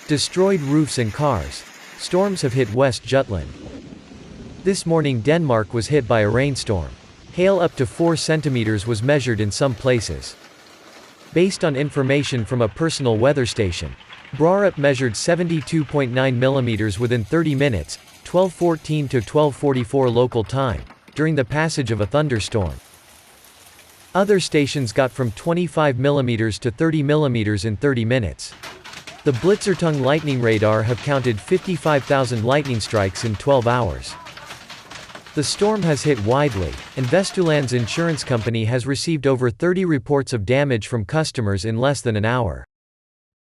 Destroyed roofs and cars. Storms have hit West Jutland. This morning Denmark was hit by a rainstorm. Hail up to 4 centimeters was measured in some places. Based on information from a personal weather station, Brarup measured 72.9 millimeters within 30 minutes, 12:14 to 12:44 local time, during the passage of a thunderstorm. Other stations got from 25 millimeters to 30 millimeters in 30 minutes. The Blitzertung lightning radar have counted 55,000 lightning strikes in 12 hours. The storm has hit widely, and Vestjylland's insurance company has received over 30 reports of damage from customers in less than an hour.